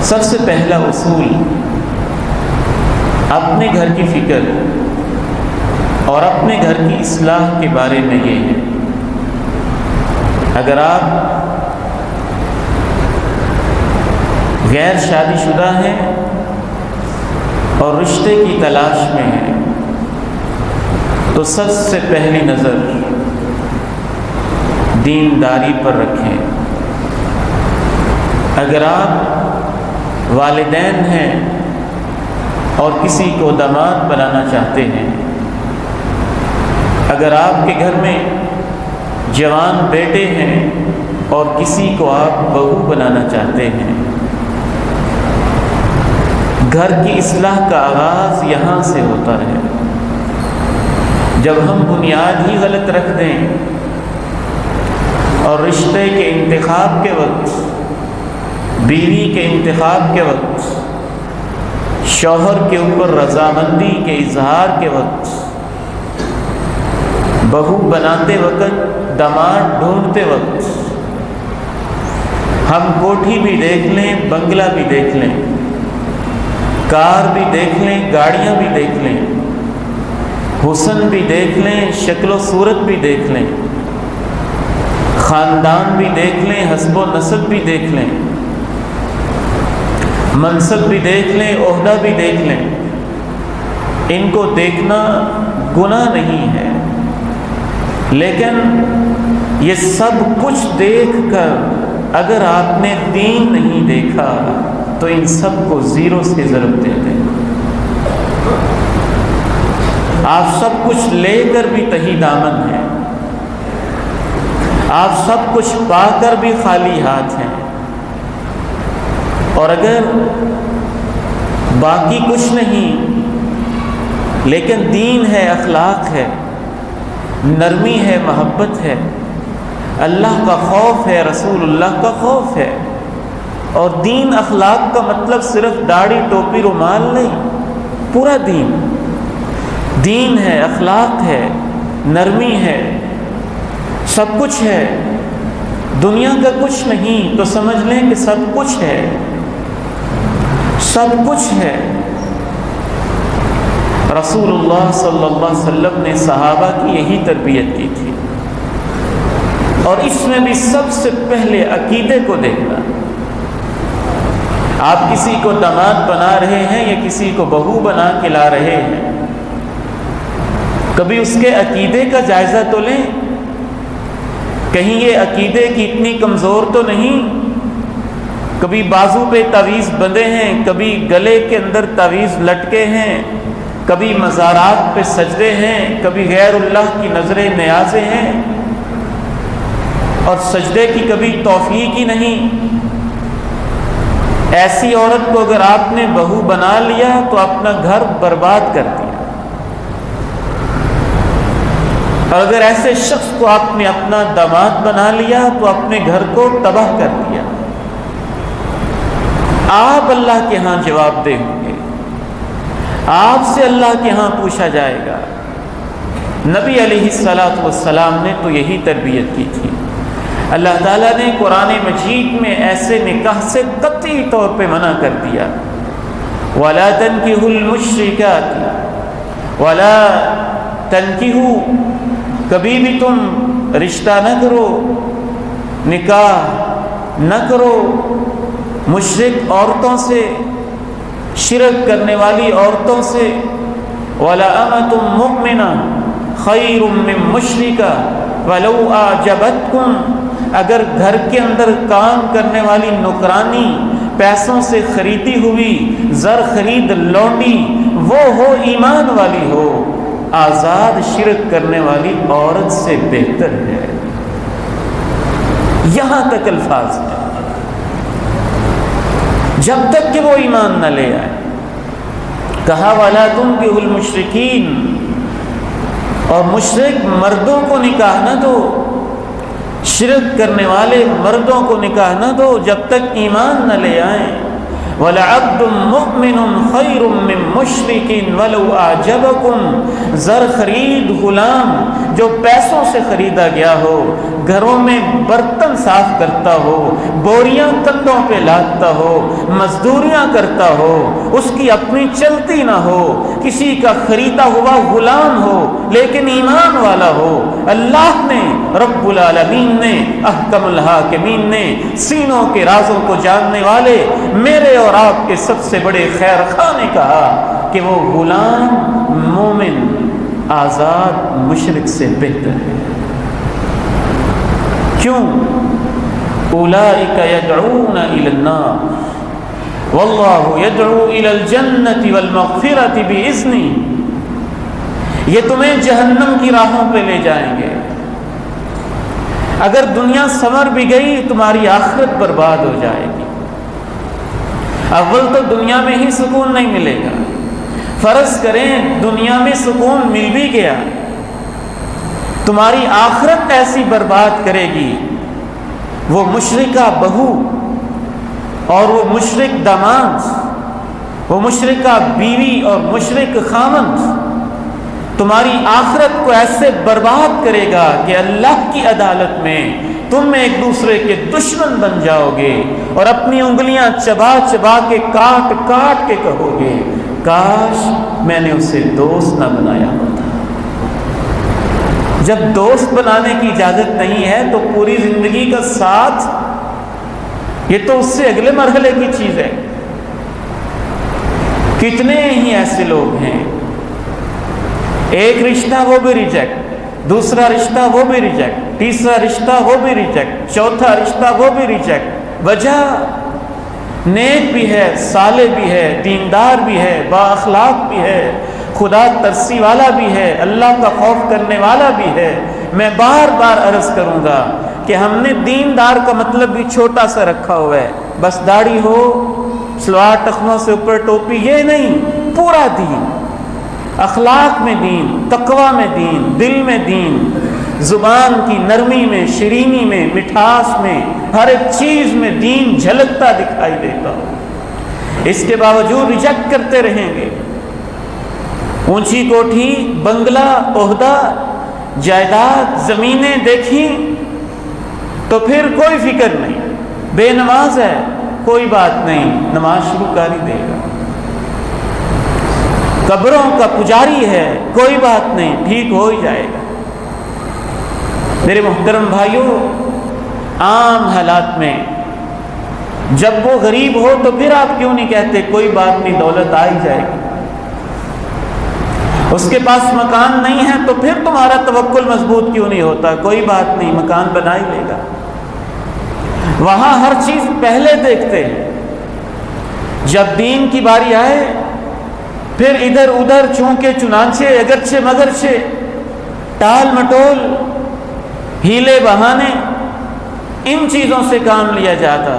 سب سے پہلا اصول اپنے گھر کی فکر اور اپنے گھر کی اصلاح کے بارے میں یہ ہے، اگر آپ غیر شادی شدہ ہیں اور رشتے کی تلاش میں ہیں تو سب سے پہلی نظر دینداری پر رکھیں۔ اگر آپ والدین ہیں اور کسی کو داماد بنانا چاہتے ہیں، اگر آپ کے گھر میں جوان بیٹے ہیں اور کسی کو آپ بہو بنانا چاہتے ہیں، گھر کی اصلاح کا آغاز یہاں سے ہوتا ہے۔ جب ہم بنیاد ہی غلط رکھ دیں اور رشتے کے انتخاب کے وقت، بیوی کے انتخاب کے وقت، شوہر کے اوپر رضامندی کے اظہار کے وقت، بہو بناتے وقت، داماد ڈھونڈتے وقت ہم کوٹھی بھی دیکھ لیں، بنگلہ بھی دیکھ لیں، کار بھی دیکھ لیں، گاڑیاں بھی دیکھ لیں، حسن بھی دیکھ لیں، شکل و صورت بھی دیکھ لیں، خاندان بھی دیکھ لیں، حسب و نسب بھی دیکھ لیں، منصب بھی دیکھ لیں، عہدہ بھی دیکھ لیں، ان کو دیکھنا گناہ نہیں ہے، لیکن یہ سب کچھ دیکھ کر اگر آپ نے دین نہیں دیکھا تو ان سب کو زیرو سے ضرب دے دیں۔ آپ سب کچھ لے کر بھی تہی دامن ہیں، آپ سب کچھ پا کر بھی خالی ہاتھ ہیں، اور اگر باقی کچھ نہیں لیکن دین ہے، اخلاق ہے، نرمی ہے، محبت ہے، اللہ کا خوف ہے، رسول اللہ کا خوف ہے، اور دین اخلاق کا مطلب صرف داڑھی ٹوپی رومال نہیں، پورا دین ہے، اخلاق ہے، نرمی ہے، سب کچھ ہے، دنیا کا کچھ نہیں تو سمجھ لیں کہ سب کچھ ہے، سب کچھ ہے۔ رسول اللہ صلی اللہ علیہ وسلم نے صحابہ کی یہی تربیت کی تھی، اور اس میں بھی سب سے پہلے عقیدے کو دیکھنا۔ آپ کسی کو داماد بنا رہے ہیں یا کسی کو بہو بنا کے لا رہے ہیں، کبھی اس کے عقیدے کا جائزہ تو لیں، کہیں یہ عقیدے کی اتنی کمزور تو نہیں، کبھی بازو پہ تعویذ بندھے ہیں، کبھی گلے کے اندر تعویذ لٹکے ہیں، کبھی مزارات پہ سجدے ہیں، کبھی غیر اللہ کی نظریں نیازیں ہیں، اور سجدے کی کبھی توفیق ہی نہیں۔ ایسی عورت کو اگر آپ نے بہو بنا لیا تو اپنا گھر برباد کر دیا، اور اگر ایسے شخص کو آپ نے اپنا داماد بنا لیا تو اپنے گھر کو تباہ کر دیا۔ آپ اللہ کے ہاں جواب دہ ہوں گے، آپ سے اللہ کے ہاں پوچھا جائے گا۔ نبی علیہ السلام نے تو یہی تربیت کی تھی۔ اللہ تعالیٰ نے قرآن مجید میں ایسے نکاح سے قطعی طور پہ منع کر دیا، وَلَا تَنْكِحُوا الْمُشْرِكَاتِ وَلَا تَنْكِحُوا، کبھی بھی تم رشتہ نہ کرو، نکاح نہ کرو مشرک عورتوں سے، شرک کرنے والی عورتوں سے۔ وَلَا أَمَةٌ مُؤْمِنَةٌ خَيْرٌ مِّن مُشْرِكَةٍ وَلَوْ أَعْجَبَتْكُمْ، اگر گھر کے اندر کام کرنے والی نوکرانی، پیسوں سے خریدی ہوئی زر خرید لونڈی وہ ہو، ایمان والی ہو، آزاد شرک کرنے والی عورت سے بہتر ہے۔ یہاں تک الفاظ ہیں، جب تک کہ وہ ایمان نہ لے آئے۔ کہا وَلَا تُنْكِحُوا الْمُشْرِكِينَ، اور مشرک مردوں کو نکاح نہ دو، شرک کرنے والے مردوں کو نکاح نہ دو جب تک ایمان نہ لے آئیں۔ وَلَعَبْدٌ مُؤْمِنٌ خَيْرٌ مِّن مُشْرِكٍ وَلَوْ أَعْجَبَكُمْ، زر خرید غلام جو پیسوں سے خریدا گیا ہو، گھروں میں برتن صاف کرتا ہو، بوریاں کندھوں پہ لادتا ہو، مزدوریاں کرتا ہو، اس کی اپنی چلتی نہ ہو، کسی کا خریدا ہوا غلام ہو لیکن ایمان والا ہو، اللہ نے رب العالمین نے احکم الحاکمین نے سینوں کے رازوں کو جاننے والے میرے اور آپ کے سب سے بڑے خیر خواہ نے کہا کہ وہ غلام مومن آزاد مشرک سے بہتر ہے۔ کیوں؟ اولئک یدعون الی النار واللہ یدعو الی الجنۃ والمغفرۃ باذنہ۔ یہ تمہیں جہنم کی راہوں پہ لے جائیں گے۔ اگر دنیا سنور بھی گئی تمہاری آخرت برباد ہو جائے گی۔ اول تو دنیا میں ہی سکون نہیں ملے گا، فرض کریں دنیا میں سکون مل بھی گیا، تمہاری آخرت ایسی برباد کرے گی، وہ مشرکہ بہو اور وہ مشرک داماد، وہ مشرکہ بیوی اور مشرک خامند تمہاری آخرت کو ایسے برباد کرے گا کہ اللہ کی عدالت میں تم ایک دوسرے کے دشمن بن جاؤ گے اور اپنی انگلیاں چبا چبا کے کاٹ کاٹ کے کہو گے کاش میں نے اسے دوست نہ بنایا ہوتا۔ جب دوست بنانے کی اجازت نہیں ہے تو پوری زندگی کا ساتھ، یہ تو اس سے اگلے مرحلے کی چیز ہے۔ کتنے ہی ایسے لوگ ہیں، ایک رشتہ وہ بھی ریجیکٹ، دوسرا رشتہ وہ بھی ریجیکٹ، تیسرا رشتہ وہ بھی ریجیکٹ، چوتھا رشتہ وہ بھی ریجیکٹ۔ وجہ نیک بھی ہے، صالح بھی ہے، دیندار بھی ہے، با اخلاق بھی ہے، خدا ترسی والا بھی ہے، اللہ کا خوف کرنے والا بھی ہے۔ میں بار بار عرض کروں گا کہ ہم نے دیندار کا مطلب بھی چھوٹا سا رکھا ہوا ہے، بس داڑھی ہو، سلوار ٹخنوں سے اوپر ٹوپی، یہ نہیں، پورا دین، اخلاق میں دین، تقوی میں دین، دل میں دین، زبان کی نرمی میں، شیرینی میں، مٹھاس میں، ہر ایک چیز میں دین جھلکتا دکھائی دیتا ہو۔ اس کے باوجود ریجیکٹ کرتے رہیں گے۔ اونچی کوٹھی، بنگلہ، عہدہ، جائیداد، زمینیں دیکھیں تو پھر کوئی فکر نہیں، بے نماز ہے کوئی بات نہیں، نماز شروع کر ہی دے گا، قبروں کا پجاری ہے کوئی بات نہیں، ٹھیک ہو ہی جائے گا۔ میرے محترم بھائیوں، عام حالات میں جب وہ غریب ہو تو پھر آپ کیوں نہیں کہتے کوئی بات نہیں، دولت آ ہی جائے گی؟ اس کے پاس مکان نہیں ہے تو پھر تمہارا توکل مضبوط کیوں نہیں ہوتا؟ کوئی بات نہیں، مکان بنا ہی لے گا۔ وہاں ہر چیز پہلے دیکھتے ہیں، جب دین کی باری آئے پھر ادھر ادھر چونکے چنانچے، اگرچہ مگرچہ، ٹال مٹول، ہیلے بہانے، ان چیزوں سے کام لیا جاتا۔